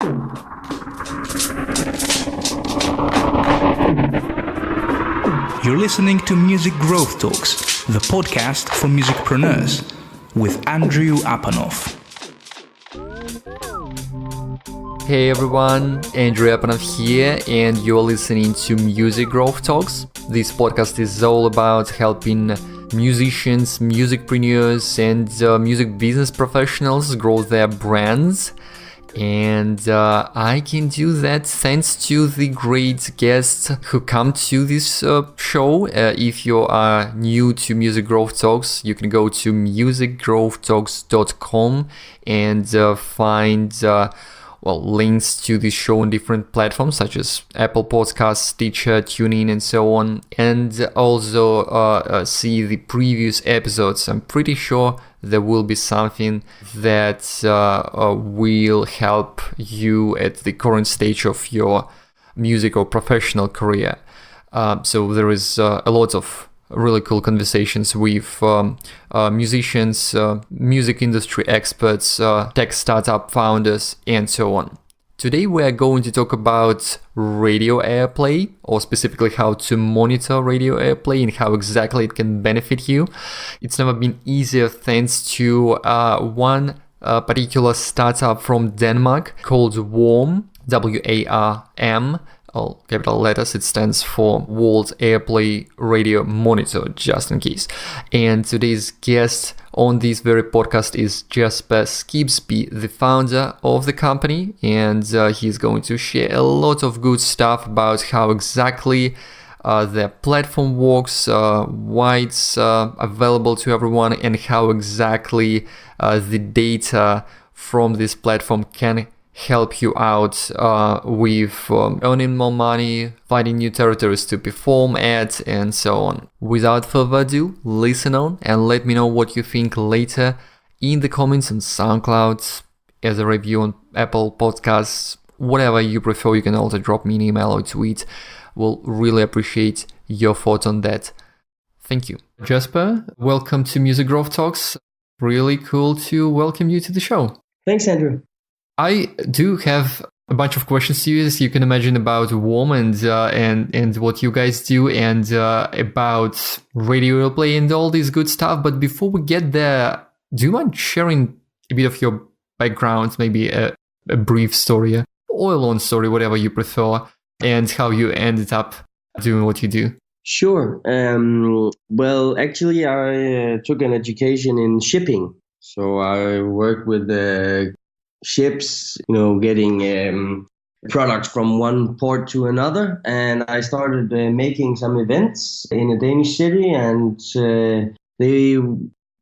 You're listening to Music Growth Talks, the podcast for musicpreneurs, with Andrew Apanov. Hey everyone, Andrew Apanov here, and you're listening to Music Growth Talks. This podcast is all about helping musicians, musicpreneurs, and music business professionals grow their brands. And I can do that thanks to the great guests who come to this show. If you are new to Music Growth Talks, you can go to musicgrowthtalks.com and find links to this show on different platforms such as Apple Podcasts, Stitcher, TuneIn, and so on. And also see the previous episodes. I'm pretty sure there will be something that will help you at the current stage of your music or professional career. So there is a lot of really cool conversations with musicians, music industry experts, tech startup founders, and so on. Today we are going to talk about radio airplay, or specifically how to monitor radio airplay and how exactly it can benefit you. It's never been easier thanks to one particular startup from Denmark called WARM, W-A-R-M, all capital letters. It stands for World Airplay Radio Monitor, just in case. And today's guest on this very podcast is Jesper Skibsby, the founder of the company, and he's going to share a lot of good stuff about how exactly their platform works, why it's available to everyone, and how exactly the data from this platform can help you out with earning more money, finding new territories to perform at, and so on. Without further ado, listen on and let me know what you think later in the comments on SoundCloud, as a review on Apple Podcasts, whatever you prefer. You can also drop me an email or tweet. We'll really appreciate your thoughts on that. Thank you. Jesper, welcome to Music Growth Talks. Really cool to welcome you to the show. Thanks, Andrew. I do have a bunch of questions to you, as you can imagine, about WARM and what you guys do, and about radio airplay and all this good stuff. But before we get there, do you mind sharing a bit of your background, maybe a brief story or a long story, whatever you prefer, and how you ended up doing what you do? Sure. Well, actually, I took an education in shipping. So I worked with ships, getting products from one port to another. And I started making some events in a Danish city, and they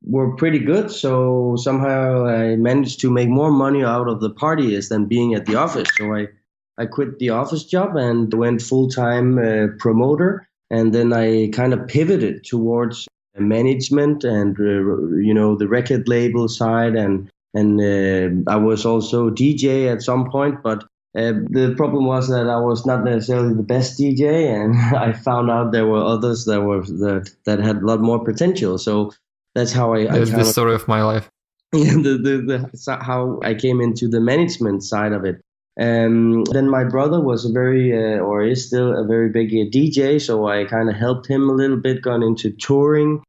were pretty good. So somehow I managed to make more money out of the parties than being at the office. So I quit the office job and went full-time promoter. And then I kind of pivoted towards management and, the record label side, and I was also DJ at some point, but the problem was that I was not necessarily the best DJ, and I found out there were others that had a lot more potential. So that's how That's the story of my life. How I came into the management side of it. Then my brother was is still a very big DJ, so I kind of helped him a little bit, got into touring.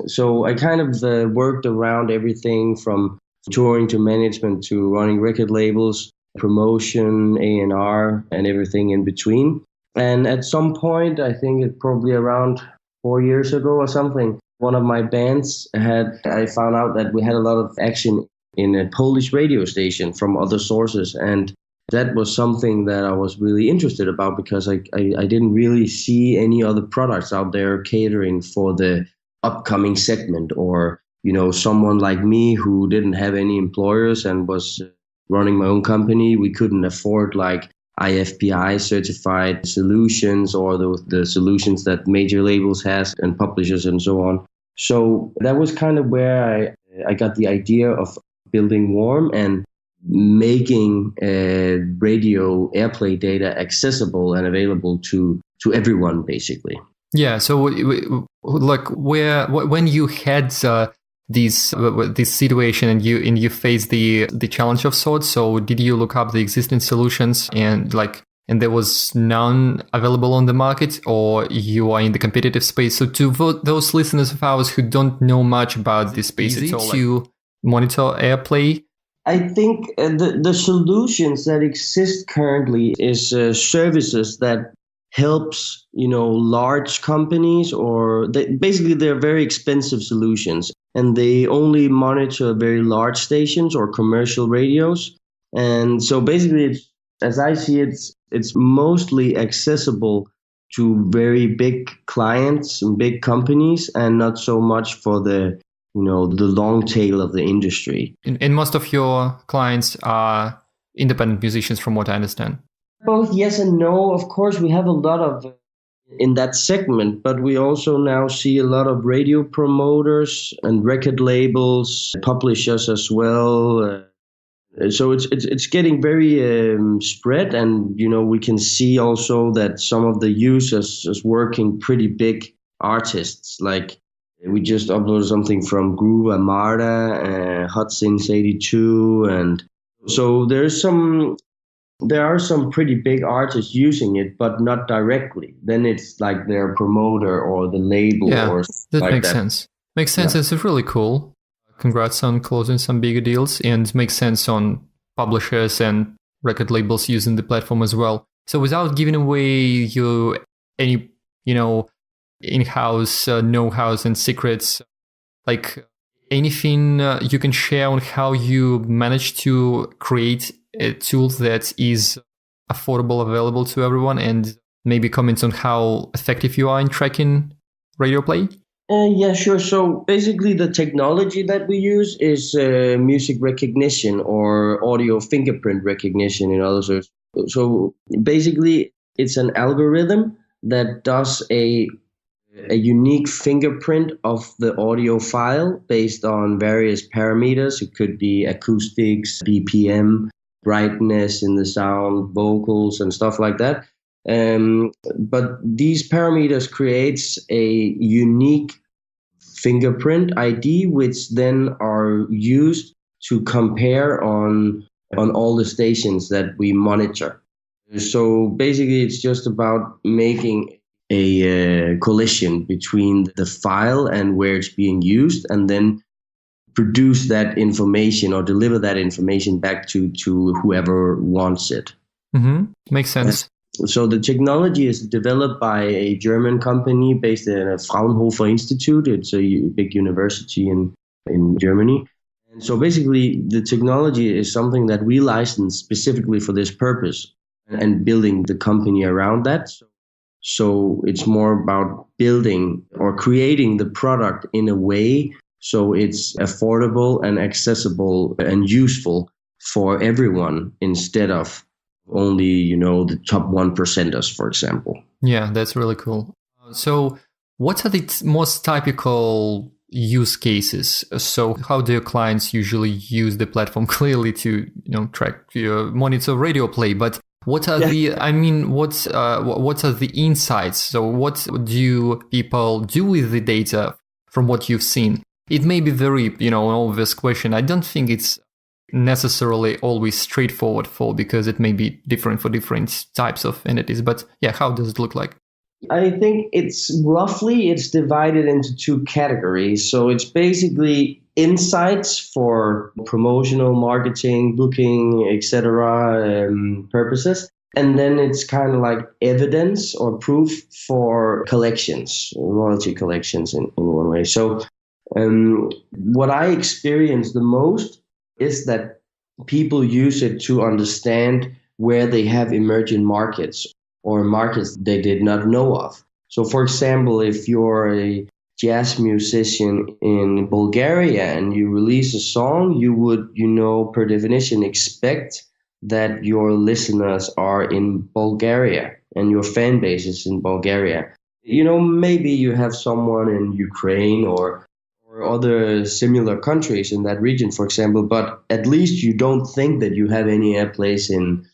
So I kind of worked around everything from touring to management to running record labels, promotion, A&R, and everything in between. And at some point, I think it probably around 4 years ago or something, one of my bands I found out that we had a lot of action in a Polish radio station from other sources. And that was something that I was really interested about, because I didn't really see any other products out there catering for the upcoming segment, or, someone like me who didn't have any employers and was running my own company. We couldn't afford like IFPI certified solutions or the solutions that major labels has and publishers and so on. So that was kind of where I got the idea of building WARM and making radio airplay data accessible and available to everyone, basically. Yeah. So, like, when you had this situation and you face the challenge of sorts. So did you look up the existing solutions and there was none available on the market, or you are in the competitive space? So to those listeners of ours who don't know much about this space, it's all to monitor airplay. I think the solutions that exist currently is services that helps, large companies, or they're very expensive solutions, and they only monitor very large stations or commercial radios. And so basically, as I see it, it's mostly accessible to very big clients and big companies, and not so much for the long tail of the industry. And most of your clients are independent musicians, from what I understand. Both yes and no. Of course, we have a lot of in that segment, but we also now see a lot of radio promoters and record labels, publishers as well. So it's getting very spread, and we can see also that some of the users is working pretty big artists. Like we just uploaded something from Groove Armada, Hot Since 82, and so there are some pretty big artists using it, but not directly. Then it's like their promoter or the label, or that like makes that. sense. Makes sense. Yeah. It's really cool. Congrats on closing some bigger deals, and makes sense on publishers and record labels using the platform as well. So without giving away you any, in-house know-how and secrets, like anything you can share on how you managed to create a tool that is affordable, available to everyone, and maybe comment on how effective you are in tracking radio play? Yeah, sure. So basically the technology that we use is music recognition, or audio fingerprint recognition in other words. So basically it's an algorithm that does a unique fingerprint of the audio file based on various parameters. It could be acoustics, BPM, brightness in the sound, vocals, and stuff like that. But these parameters creates a unique fingerprint ID, which then are used to compare on all the stations that we monitor. So basically, it's just about making a collision between the file and where it's being used, and then produce that information or deliver that information back to whoever wants it. Mm-hmm. Makes sense. So the technology is developed by a German company based in a Fraunhofer Institute. It's a big university in Germany. And so basically the technology is something that we license specifically for this purpose and building the company around that. So it's more about building or creating the product in a way so it's affordable and accessible and useful for everyone, instead of only, the top 1%ers, for example. Yeah, that's really cool. So what are the most typical use cases? So how do your clients usually use the platform? Clearly to, track your monitor radio play, but what are what are the insights? So what do people do with the data from what you've seen? It may be very, an obvious question. I don't think it's necessarily always straightforward because it may be different for different types of entities. But yeah, how does it look like? I think it's divided into two categories. So it's basically insights for promotional, marketing, booking, etc. Purposes. And then it's kind of like evidence or proof for collections, royalty collections in one way. So what I experience the most is that people use it to understand where they have emerging markets or markets they did not know of. So, for example, if you're a jazz musician in Bulgaria and you release a song, you would, per definition, expect that your listeners are in Bulgaria and your fan base is in Bulgaria. Maybe you have someone in Ukraine or other similar countries in that region, for example, but at least you don't think that you have any airplays in,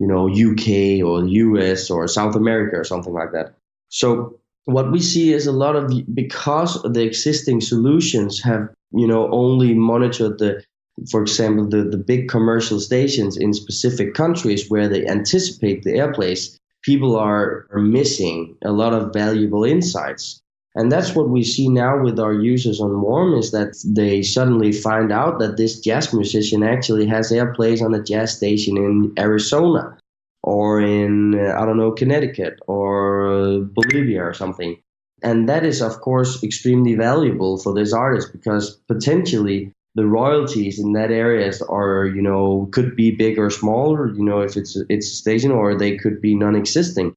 UK or US or South America or something like that. So what we see is a lot of, because the existing solutions have only monitor for example, the big commercial stations in specific countries where they anticipate the airplays, people are missing a lot of valuable insights. And that's what we see now with our users on Warm, is that they suddenly find out that this jazz musician actually has airplays on a jazz station in Arizona or in, Connecticut or Bolivia or something. And that is, of course, extremely valuable for this artist, because potentially the royalties in that areas are, could be big or small, if it's a station, or they could be non-existing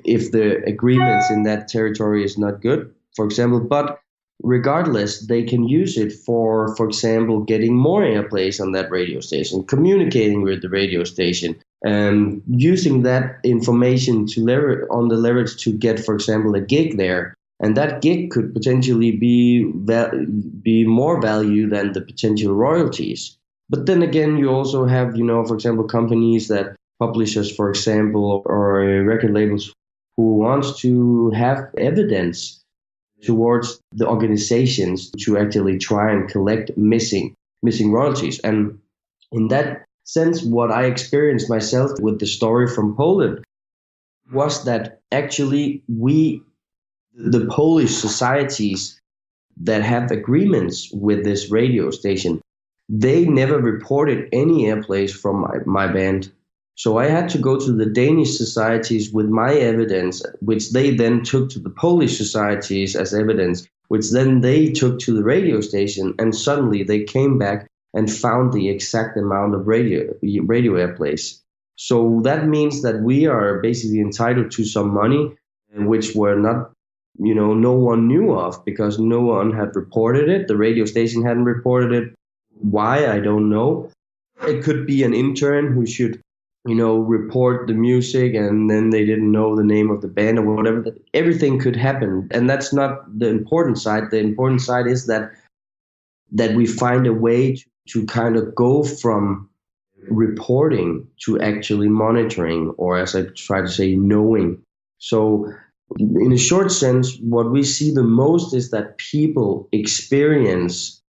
if the agreements in that territory is not good, for example. But regardless, they can use it for example, getting more airplays on that radio station, communicating with the radio station, and using that information to leverage to get, for example, a gig there. And that gig could potentially be more value than the potential royalties. But then again, you also have, for example, companies that publishers, for example, or record labels who wants to have evidence towards the organizations to actually try and collect missing royalties. And in that sense, what I experienced myself with the story from Poland was that actually the Polish societies that have agreements with this radio station, they never reported any airplays from my band. So I had to go to the Danish societies with my evidence, which they then took to the Polish societies as evidence, which then they took to the radio station, and suddenly they came back and found the exact amount of radio airplays. So that means that we are basically entitled to some money, which were not, no one knew of, because no one had reported it. The radio station hadn't reported it. Why? I don't know. It could be an intern who should report the music, and then they didn't know the name of the band or whatever. Everything could happen. And that's not the important side. The important side is that we find a way to kind of go from reporting to actually monitoring, or as I try to say, knowing. So in a short sense, what we see the most is that people experience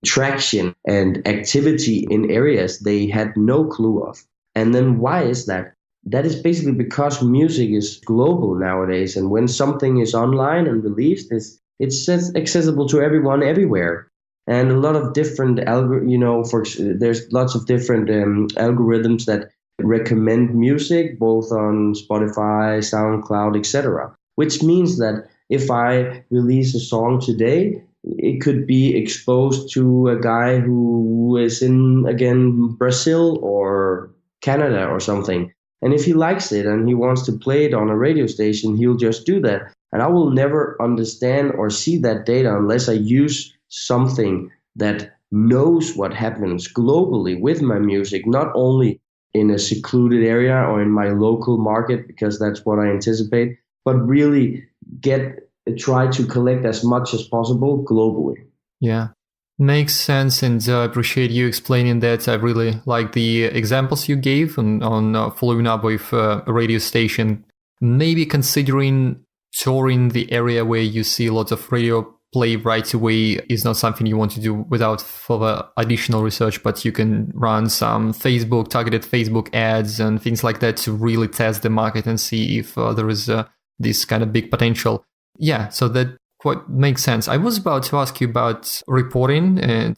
traction and activity in areas they had no clue of. And then why is that? That is basically because music is global nowadays. And when something is online and released, it's accessible to everyone everywhere. And a lot of different, there's lots of different algorithms that recommend music, both on Spotify, SoundCloud, etc. Which means that if I release a song today, it could be exposed to a guy who is in, again, Brazil or Canada or something. And if he likes it and he wants to play it on a radio station, he'll just do that. And I will never understand or see that data unless I use something that knows what happens globally with my music, not only in a secluded area or in my local market, because that's what I anticipate, but really try to collect as much as possible globally. Yeah. Makes sense, and I appreciate you explaining that. I really like the examples you gave on following up with a radio station. Maybe considering touring the area where you see lots of radio play right away is not something you want to do without further additional research, but you can run some targeted Facebook ads and things like that to really test the market and see if there is this kind of big potential. Yeah, so that quite makes sense. I was about to ask you about reporting and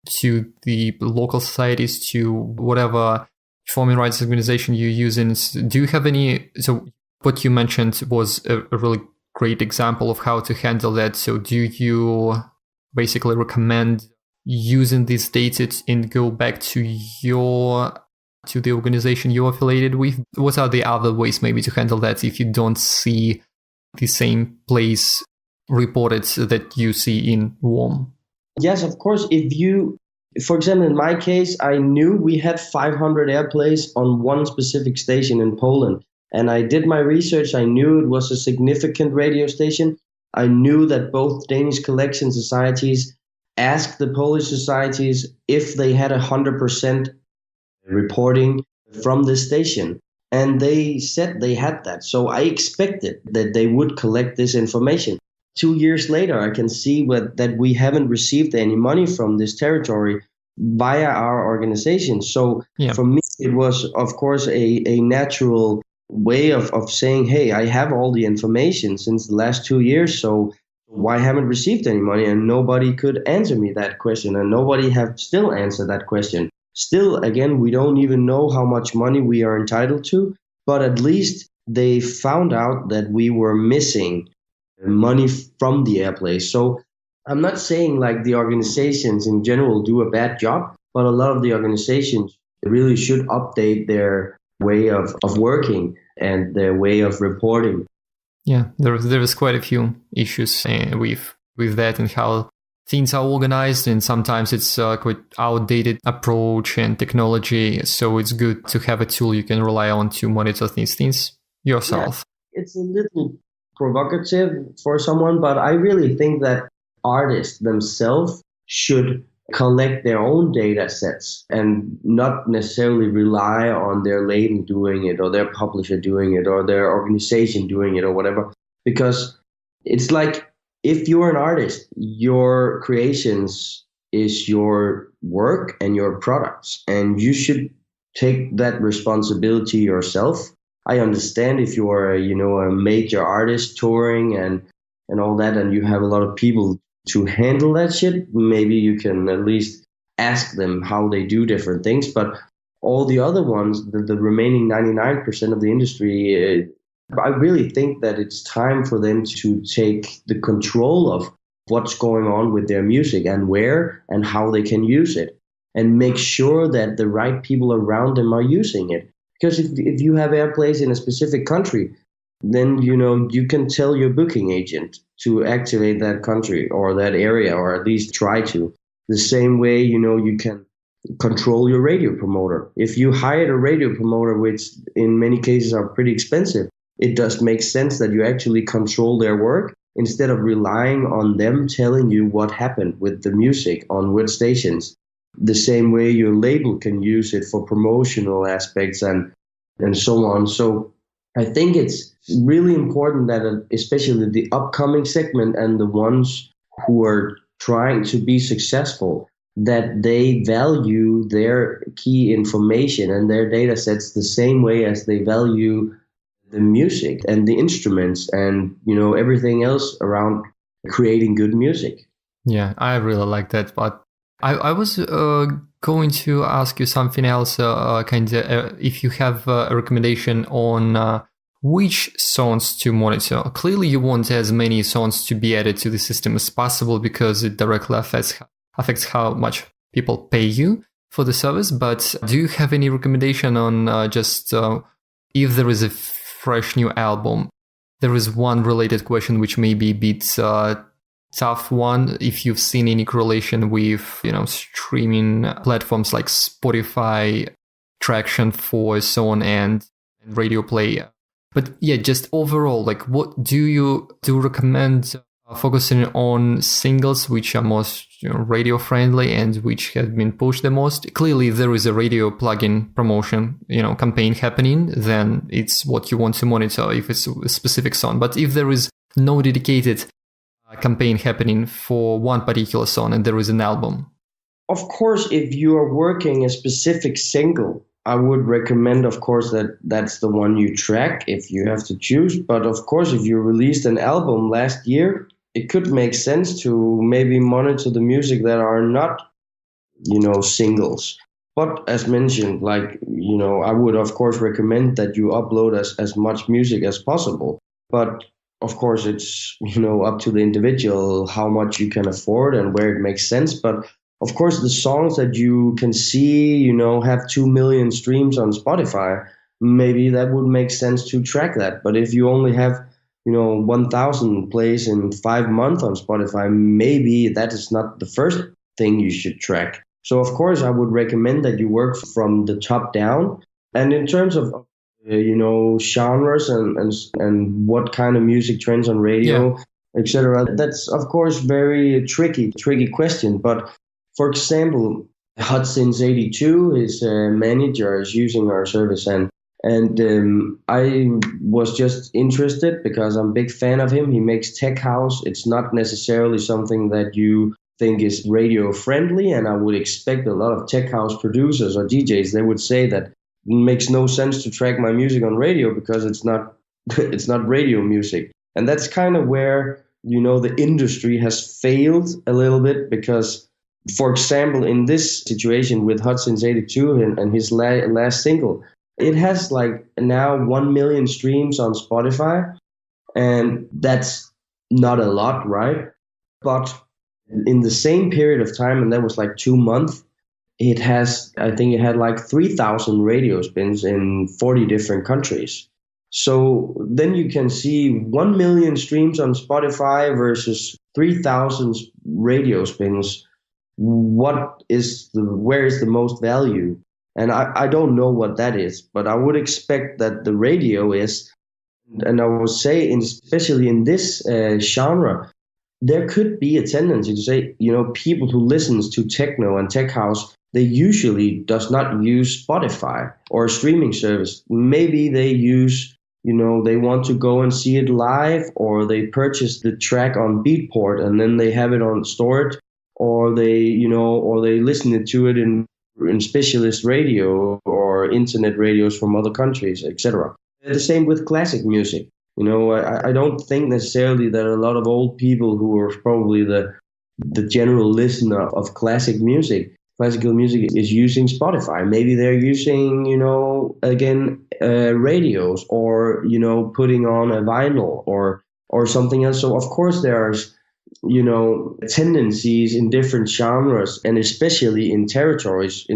to the local societies, to whatever performing rights organization you're using. Do you have any? So what you mentioned was a really great example of how to handle that. So do you basically recommend using this data and go back to the organization you're affiliated with? What are the other ways maybe to handle that if you don't see the same place reported that you see in Warm? Yes, of course. For example, in my case, I knew we had 500 airplays on one specific station in Poland. And I did my research. I knew it was a significant radio station. I knew that both Danish collection societies asked the Polish societies if they had 100% reporting from this station. And they said they had that. So I expected that they would collect this information. 2 years later, I can see that we haven't received any money from this territory via our organization. So for me, it was, of course, a natural way of saying, hey, I have all the information since the last 2 years, so why haven't received any money? And nobody could answer me that question, and nobody have still answered that question. Still, again, we don't even know how much money we are entitled to, but at least they found out that we were missing money from the airplay. So I'm not saying like the organizations in general do a bad job, but a lot of the organizations really should update their way of working and their way of reporting. Yeah, there is quite a few issues with that and how things are organized, and sometimes it's quite outdated approach and technology. So it's good to have a tool you can rely on to monitor these things yourself. Yeah, it's a little provocative for someone, but I really think that artists themselves should collect their own data sets and not necessarily rely on their label doing it or their publisher doing it or their organization doing it or whatever. Because it's like, if you're an artist, your creations is your work and your products, and you should take that responsibility yourself. I understand if you are, a major artist touring and all that, and you have a lot of people to handle that shit, maybe you can at least ask them how they do different things. But all the other ones, the remaining 99% of the industry, I really think that it's time for them to take the control of what's going on with their music and where and how they can use it, and make sure that the right people around them are using it. Because if you have airplays in a specific country, then, you can tell your booking agent to activate that country or that area, or at least try to. The same way, you can control your radio promoter. If you hired a radio promoter, which in many cases are pretty expensive, it does make sense that you actually control their work instead of relying on them telling you what happened with the music on which stations. The same way your label can use it for promotional aspects and so on. So I think it's really important that especially the upcoming segment and the ones who are trying to be successful, that they value their key information and their data sets the same way as they value the music and the instruments and, everything else around creating good music. Yeah, I really like that. But I was going to ask you something else, if you have a recommendation on which songs to monitor. Clearly, you want as many songs to be added to the system as possible because it directly affects how much people pay you for the service. But do you have any recommendation on just if there is a fresh new album? There is one related question which may be a bit tough one. If you've seen any correlation with, streaming platforms like Spotify, Traction for so on, and Radio Play. But yeah, just overall, like, what do you recommend focusing on singles which are most radio friendly and which have been pushed the most? Clearly, if there is a radio plugin promotion, campaign happening, then it's what you want to monitor if it's a specific song. But if there is no dedicated campaign happening for one particular song and there is an album, of course, if you are working a specific single, I would recommend, of course, that that's the one you track if you have to choose. But of course, if you released an album last year, it could make sense to maybe monitor the music that are not, singles. But as mentioned, I would, of course, recommend that you upload as much music as possible. But of course, it's, up to the individual how much you can afford and where it makes sense. But of course, the songs that you can see, have 2 million streams on Spotify, maybe that would make sense to track that. But if you only have, 1,000 plays in 5 months on Spotify, maybe that is not the first thing you should track. So, of course, I would recommend that you work from the top down. And in terms of, genres and what kind of music trends on radio, etc., that's, of course, very tricky question. But for example, Hot Since 82, his manager is using our service, and And I was just interested because I'm a big fan of him. He makes tech house. It's not necessarily something that you think is radio friendly. And I would expect a lot of tech house producers or DJs, they would say that it makes no sense to track my music on radio because it's not it's not radio music. And that's kind of where, the industry has failed a little bit because, for example, in this situation with Hudson's 82 and his last single, it has like now 1 million streams on Spotify, and that's not a lot, right? But in the same period of time, and that was like 2 months, I think it had like 3,000 radio spins in 40 different countries. So then you can see 1 million streams on Spotify versus 3,000 radio spins. Where is the most value? And I don't know what that is, but I would expect that the radio is, and I would say, especially in this genre, there could be a tendency to say, people who listens to techno and tech house, they usually does not use Spotify or a streaming service. Maybe they use, they want to go and see it live, or they purchase the track on Beatport and then they have it on storage, or they listen to it in specialist radio or internet radios from other countries, etc. The same with classic music. I don't think necessarily that a lot of old people who are probably the general listener of classical music is using Spotify. Maybe they're using, radios, or, putting on a vinyl or something else. So of course there's, tendencies in different genres, and especially in territories.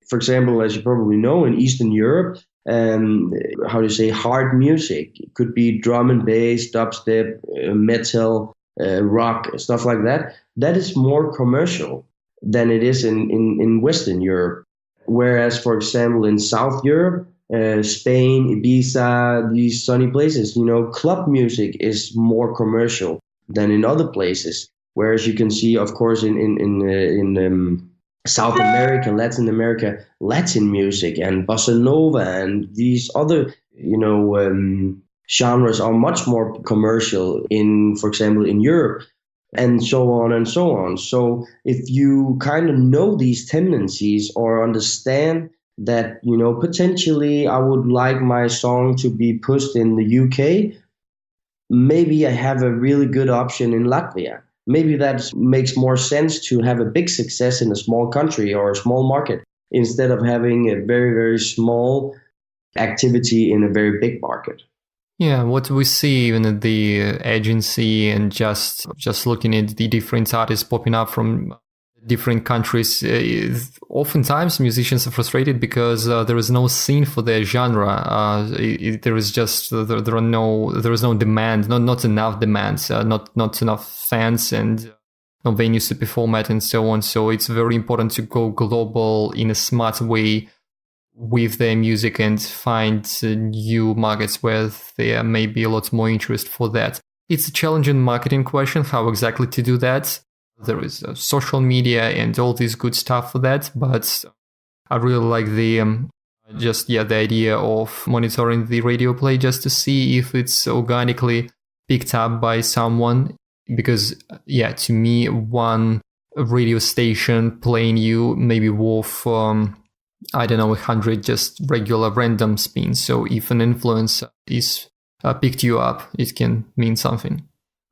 For example, as you probably know, in Eastern Europe, hard music. It could be drum and bass, dubstep, metal, rock, stuff like that. That is more commercial than it is in Western Europe. Whereas, for example, in South Europe, Spain, Ibiza, these sunny places, club music is more commercial than in other places. Whereas you can see, of course, in South America, Latin America, Latin music and bossa nova and these other, genres are much more commercial for example, in Europe, and so on and so on. So if you kind of know these tendencies or understand that, potentially I would like my song to be pushed in the UK, maybe I have a really good option in Latvia. Maybe that makes more sense to have a big success in a small country or a small market instead of having a very, very small activity in a very big market. Yeah, what we see even at the agency and just looking at the different artists popping up from different countries, oftentimes musicians are frustrated because there is no scene for their genre. There is no demand, not enough demand, not enough fans and no venues to perform at and so on. So it's very important to go global in a smart way with their music and find new markets where there may be a lot more interest for that. It's a challenging marketing question, how exactly to do that. There is social media and all this good stuff for that, but I really like the idea of monitoring the radio play just to see if it's organically picked up by someone. Because, to me, one radio station playing you may be worth, 100 just regular random spins. So if an influencer is picked you up, it can mean something.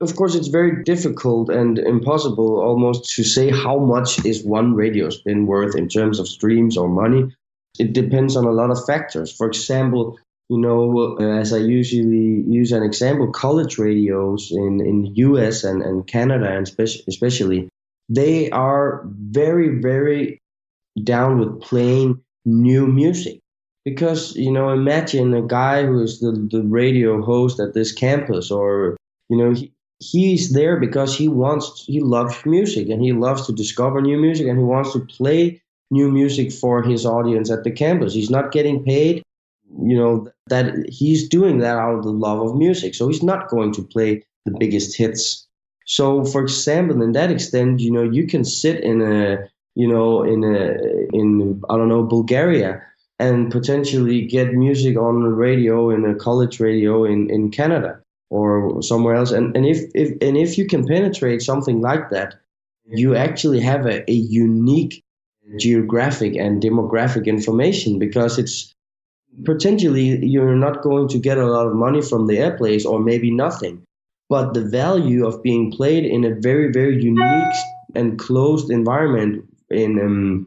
Of course, it's very difficult and impossible almost to say how much is one radio spin worth in terms of streams or money. It depends on a lot of factors. For example, as I usually use an example, college radios in the US and Canada, and especially, they are very, very down with playing new music. Because, imagine a guy who is the radio host at this campus, or, he's there because he loves music and he loves to discover new music and he wants to play new music for his audience at the campus. He's not getting paid, that he's doing that out of the love of music. So he's not going to play the biggest hits. So, for example, in that extent, you can sit in Bulgaria and potentially get music on the radio, in a college radio in Canada or somewhere else. And if you can penetrate something like that, you actually have a unique geographic and demographic information, because it's potentially you're not going to get a lot of money from the airplays, or maybe nothing. But the value of being played in a very, very unique and closed environment in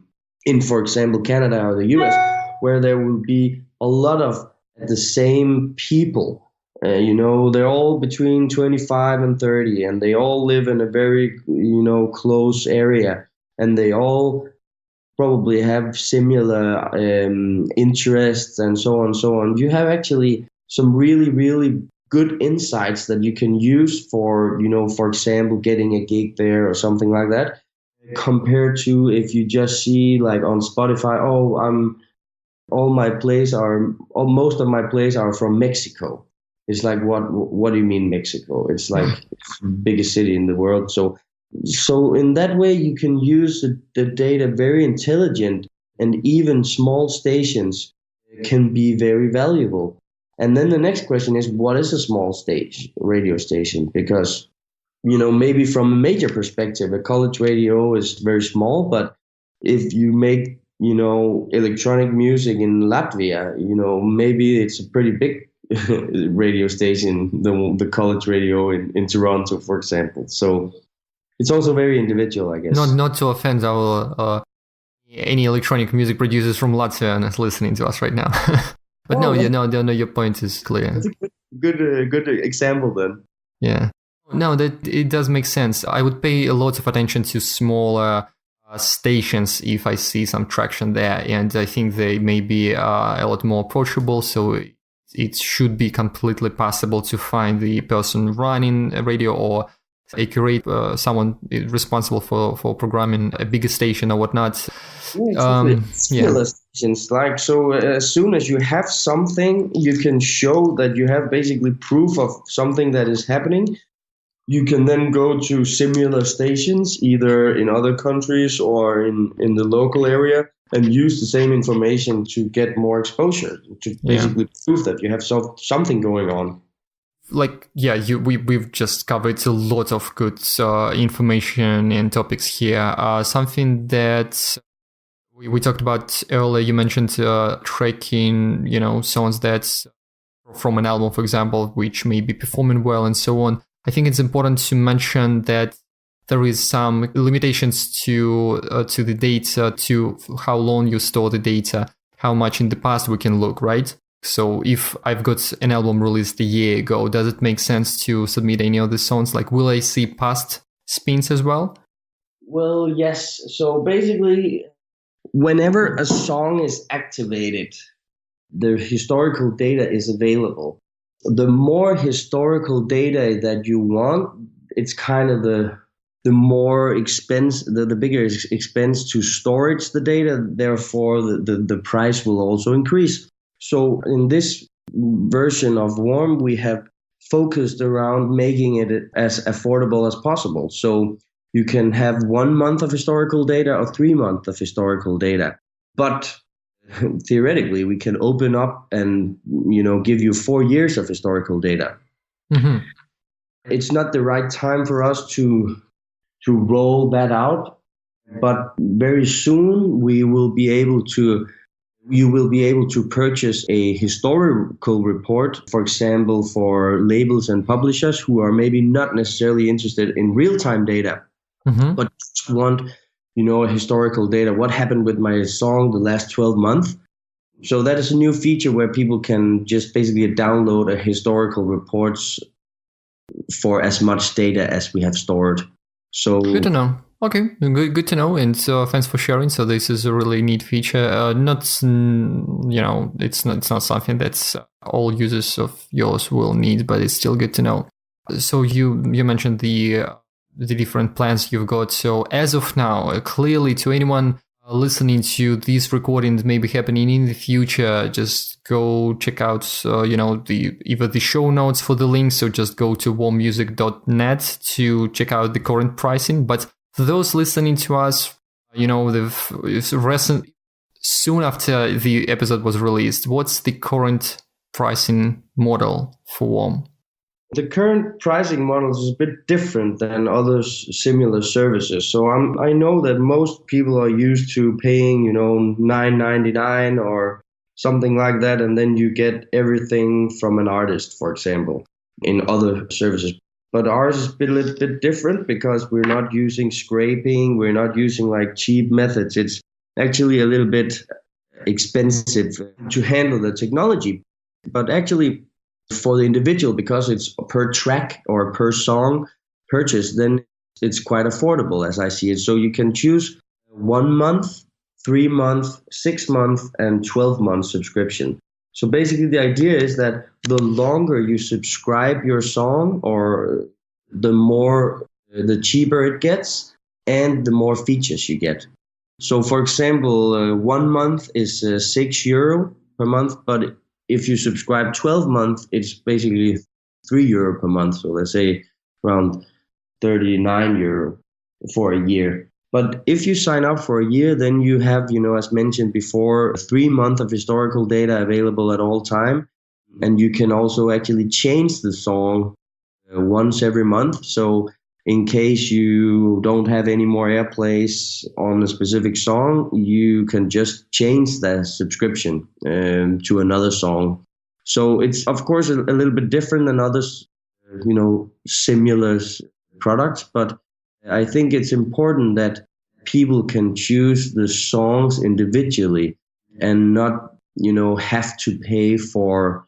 for example, Canada or the US, where there will be a lot of the same people. They're all between 25 and 30, and they all live in a very, close area, and they all probably have similar interests and so on and so on. You have actually some really, really good insights that you can use for, for example, getting a gig there or something like that, compared to if you just see like on Spotify, most of my plays are from Mexico. It's like, what do you mean Mexico? It's like it's the biggest city in the world. So in that way, you can use the data very intelligent, and even small stations can be very valuable. And then the next question is, what is a small radio station? Because, maybe from a major perspective, a college radio is very small, but if you make, electronic music in Latvia, maybe it's a pretty big radio station, the college radio in Toronto, for example. So it's also very individual, I guess. Not to offend our any electronic music producers from Latvia and listening to us right now. But no, your point is clear. That's a good example then. Yeah. No, that it does make sense. I would pay a lot of attention to smaller stations if I see some traction there, and I think they may be a lot more approachable. So it should be completely possible to find the person running a radio, or a curator, someone responsible for programming a bigger station or whatnot. Stations, like, so as soon as you have something, you can show that you have basically proof of something that is happening. You can then go to similar stations, either in other countries or in the local area, and use the same information to get more exposure, to basically prove that you have something going on. Like, we've just covered a lot of good information and topics here. Something that we talked about earlier, you mentioned tracking, songs that's from an album, for example, which may be performing well and so on. I think it's important to mention that there is some limitations to the data, to how long you store the data, how much in the past we can look, right? So if I've got an album released a year ago, does it make sense to submit any of the songs? Like, will I see past spins as well? Well, yes. So basically, whenever a song is activated, the historical data is available. The more historical data that you want, it's kind of the more expense, the bigger expense to storage the data. Therefore, the price will also increase. So in this version of Warm, we have focused around making it as affordable as possible. So you can have 1 month of historical data or 3 months of historical data. But theoretically, we can open up and, give you 4 years of historical data. Mm-hmm. It's not the right time for us to roll that out, but very soon you will be able to purchase a historical report, for example, for labels and publishers who are maybe not necessarily interested in real-time data, but just want, historical data. What happened with my song the last 12 months? So that is a new feature where people can just basically download a historical reports for as much data as we have stored. So good to know. Okay, good to know, and thanks for sharing. So this is a really neat feature. It's not something that's all users of yours will need, but it's still good to know. So you mentioned the different plans you've got. So as of now, clearly to anyone listening to these recordings maybe happening in the future, just go check out either the show notes for the links, so just go to warmmusic.net to check out the current pricing. But for those listening to us, soon after the episode was released. What's the current pricing model for WOM? The current pricing model is a bit different than other similar services. So I know that most people are used to paying, $9.99 or something like that, and then you get everything from an artist, for example, in other services. But ours is a little bit different because we're not using scraping, we're not using like cheap methods. It's actually a little bit expensive to handle the technology. But actually, for the individual, because it's per track or per song purchase, then it's quite affordable as I see it. So you can choose 1 month, 3 month, 6 month, and 12-month subscription. So basically the idea is that the longer you subscribe your song, or the cheaper it gets and the more features you get. So for example, 1 month is €6 per month, but if you subscribe 12 months, it's basically €3 per month. So let's say around €39 for a year. But if you sign up for a year, then you have, as mentioned before, 3 months of historical data available at all time. And you can also actually change the song once every month. So in case you don't have any more airplays on a specific song, you can just change the subscription to another song. So it's, of course, a little bit different than others, similar products. But I think it's important that people can choose the songs individually and not, have to pay for,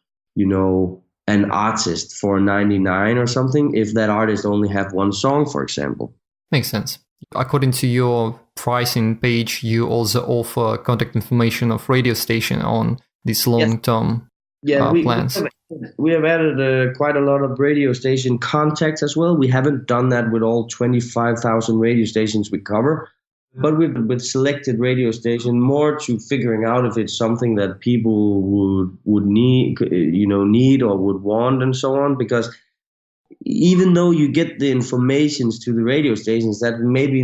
an artist for 99 or something if that artist only have one song, for example. Makes sense. According to your pricing page, you also offer contact information of radio station on these long-term plans. We have added quite a lot of radio station contacts as well. We haven't done that with all 25,000 radio stations we cover, but with selected radio station, more to figuring out if it's something that people would need or would want and so on. Because even though you get the informations to the radio stations, that maybe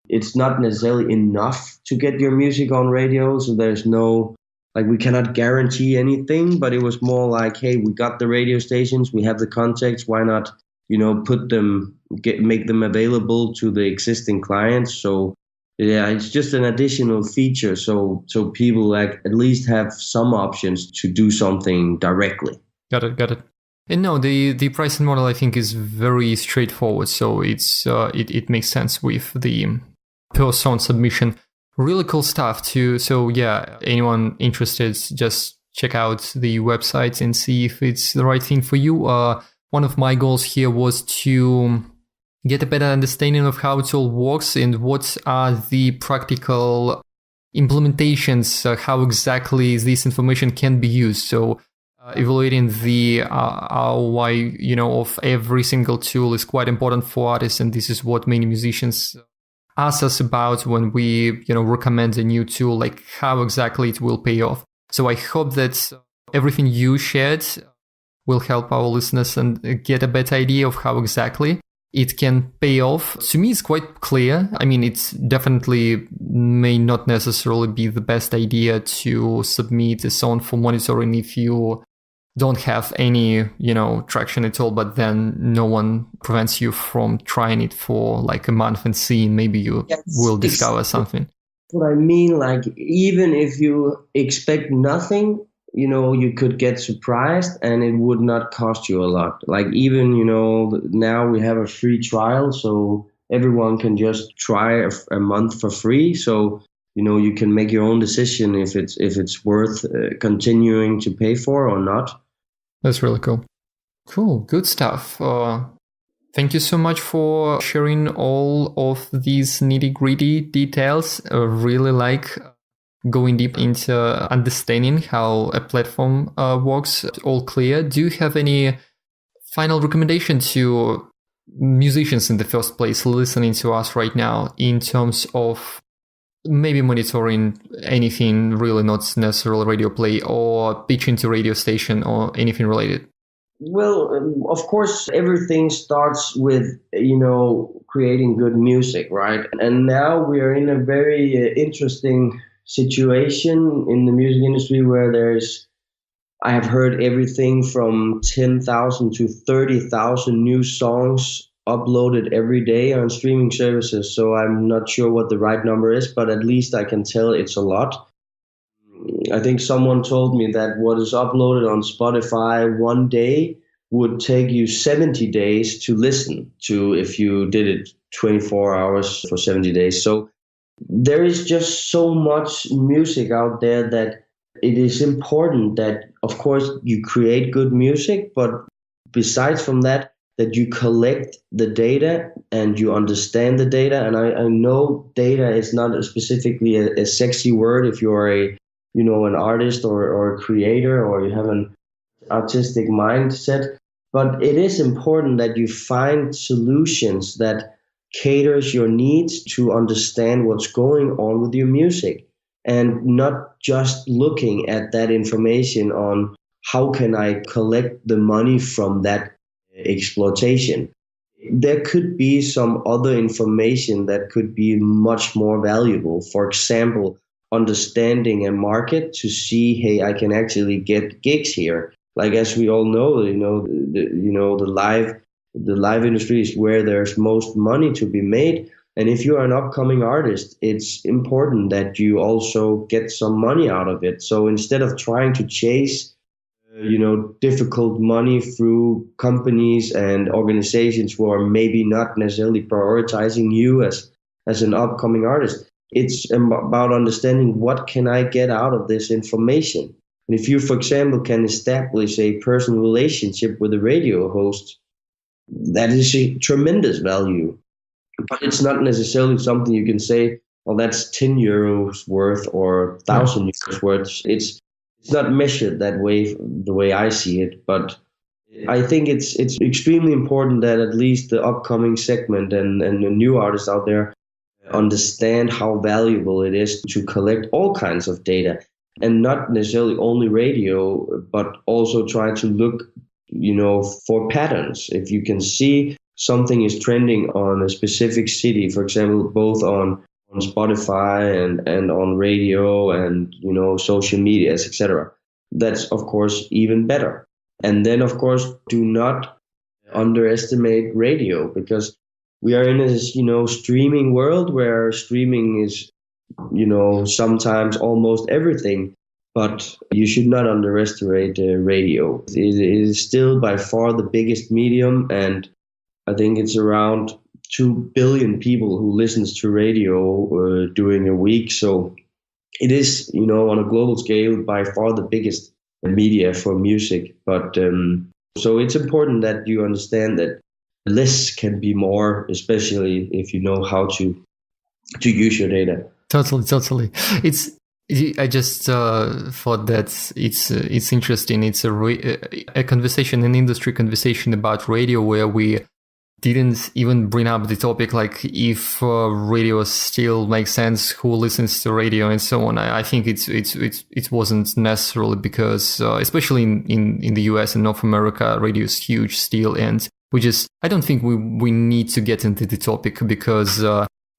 it's not necessarily enough to get your music on radio. So there's no, we cannot guarantee anything, but it was more like, hey, we got the radio stations, we have the contacts, why not, make them available to the existing clients. So yeah, it's just an additional feature. So people at least have some options to do something directly. Got it. And no, the pricing model I think is very straightforward. So it's it makes sense with the per song submission. Really cool stuff too. So yeah, anyone interested, just check out the website and see if it's the right thing for you. One of my goals here was to get a better understanding of how it all works and what are the practical implementations, how exactly this information can be used. So evaluating the ROI, of every single tool is quite important for artists, and this is what many musicians ask us about when we, recommend a new tool, like how exactly it will pay off. So I hope that everything you shared will help our listeners and get a better idea of how exactly it can pay off. To me, it's quite clear. I mean, it's definitely may not necessarily be the best idea to submit a song for monitoring if you don't have any, traction at all, but then no one prevents you from trying it for like a month and seeing maybe you will discover something. What I mean, even if you expect nothing, you could get surprised and it would not cost you a lot. Even, now we have a free trial, so everyone can just try a month for free. So, you can make your own decision if it's worth continuing to pay for or not. That's really cool. Cool. Good stuff. Thank you so much for sharing all of these nitty-gritty details. I really like going deep into understanding how a platform works. All clear. Do you have any final recommendation to musicians in the first place listening to us right now in terms of maybe monitoring anything really, not necessarily radio play, or pitching to radio station or anything related? Well, of course, everything starts with, creating good music, right? And now we are in a very interesting situation in the music industry where I have heard everything from 10,000 to 30,000 new songs uploaded every day on streaming services. So I'm not sure what the right number is, but at least I can tell it's a lot. I think someone told me that what is uploaded on Spotify one day would take you 70 days to listen to if you did it 24 hours for 70 days. So there is just so much music out there that it is important that, of course, you create good music, but besides from that you collect the data and you understand the data. And I know data is not specifically a sexy word if you're an artist or a creator or you have an artistic mindset, but it is important that you find solutions that caters your needs to understand what's going on with your music, and not just looking at that information on how can I collect the money from that exploitation. There could be some other information that could be much more valuable. For example, understanding a market to see, hey, I can actually get gigs here. Like, as we all know, the live industry is where there's most money to be made. And if you're an upcoming artist, it's important that you also get some money out of it. So instead of trying to chase, difficult money through companies and organizations who are maybe not necessarily prioritizing you as an upcoming artist, it's about understanding what can I get out of this information. And if you, for example, can establish a personal relationship with a radio host, that is a tremendous value. But it's not necessarily something you can say, well, that's 10 euros worth or 1,000 euros worth. It's not measured that way, the way I see it. But I think it's extremely important that at least the upcoming segment and the new artists out there understand how valuable it is to collect all kinds of data, and not necessarily only radio, but also try to look, for patterns. If you can see something is trending on a specific city, for example, both on Spotify and on radio and, social media, etc., that's, of course, even better. And then, of course, do not underestimate radio, because we are in this, streaming world where streaming is, sometimes almost everything. But you should not underestimate radio. It is still by far the biggest medium, and I think it's around 2 billion people who listens to radio during a week. So it is, on a global scale, by far the biggest media for music. But so it's important that you understand that less can be more, especially if you know how to use your data. Totally. I just thought that it's interesting. It's a conversation, an industry conversation about radio, where we didn't even bring up the topic like if radio still makes sense, who listens to radio, and so on. I think it wasn't necessarily, because especially in the US and North America, radio is huge still, and I don't think we need to get into the topic, because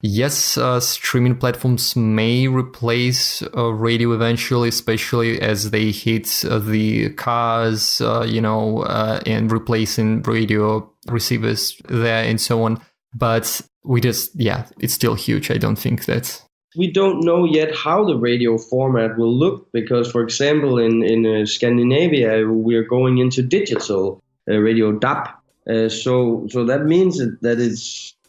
yes, streaming platforms may replace radio eventually, especially as they hit the cars, and replacing radio receivers there and so on. But it's still huge. I don't think that. We don't know yet how the radio format will look, because, for example, in Scandinavia, we're going into digital radio DAB. So that means that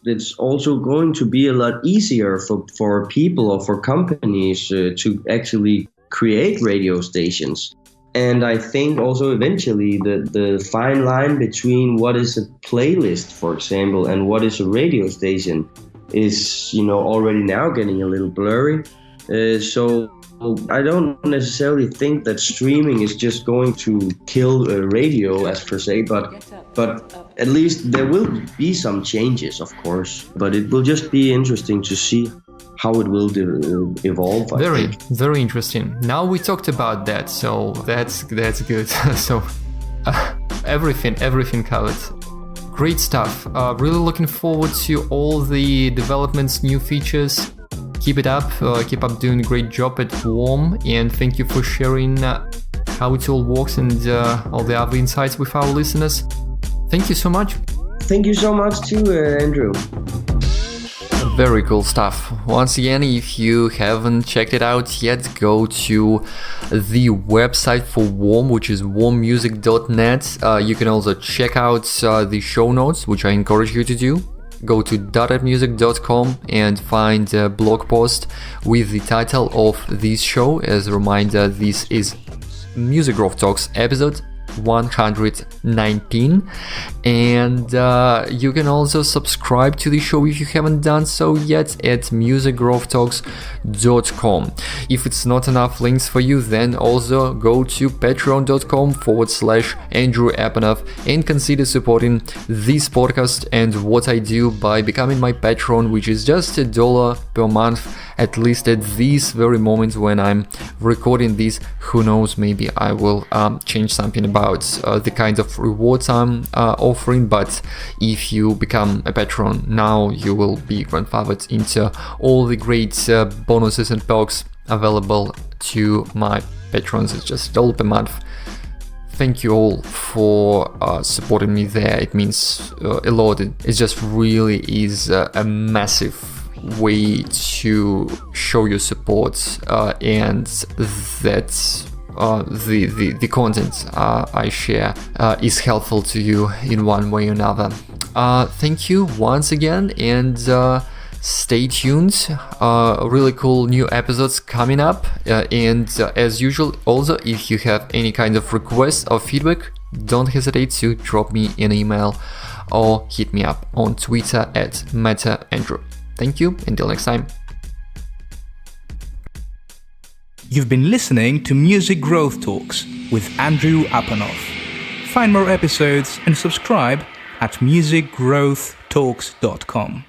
it's also going to be a lot easier for people or for companies to actually create radio stations. And I think also eventually the fine line between what is a playlist, for example, and what is a radio station is, already now getting a little blurry. So I don't necessarily think that streaming is just going to kill radio as per se, but at least there will be some changes, of course. But it will just be interesting to see how it will evolve. Very interesting. Now we talked about that, so that's good. So everything covered. Great stuff. Really looking forward to all the developments, new features. Keep it up. Keep up doing a great job at WARM, and thank you for sharing how it all works and all the other insights with our listeners. Thank you so much. Thank you so much too, Andrew. Very cool stuff. Once again, if you haven't checked it out yet, go to the website for WARM, which is warmmusic.net. You can also check out the show notes, which I encourage you to do. Go to dotapmusic.com and find a blog post with the title of this show. As a reminder, this is Music Growth Talks episode 119, and you can also subscribe to the show if you haven't done so yet at musicgrowthtalks.com. If it's not enough links for you, then also go to patreon.com/Andrew Apanov and consider supporting this podcast and what I do by becoming my patron, which is just $1 per month. At least at this very moment when I'm recording this, who knows, maybe I will change something about the kind of rewards I'm offering. But if you become a patron now, you will be grandfathered into all the great bonuses and perks available to my patrons. It's just $1 per month. Thank you all for supporting me there. It means a lot. It just really is a massive way to show your support and that the content I share is helpful to you in one way or another. Thank you once again, and stay tuned. Really cool new episodes coming up, and as usual, also if you have any kind of requests or feedback, don't hesitate to drop me an email or hit me up on Twitter at MetaAndrew. Thank you. Until next time. You've been listening to Music Growth Talks with Andrew Apanov. Find more episodes and subscribe at musicgrowthtalks.com.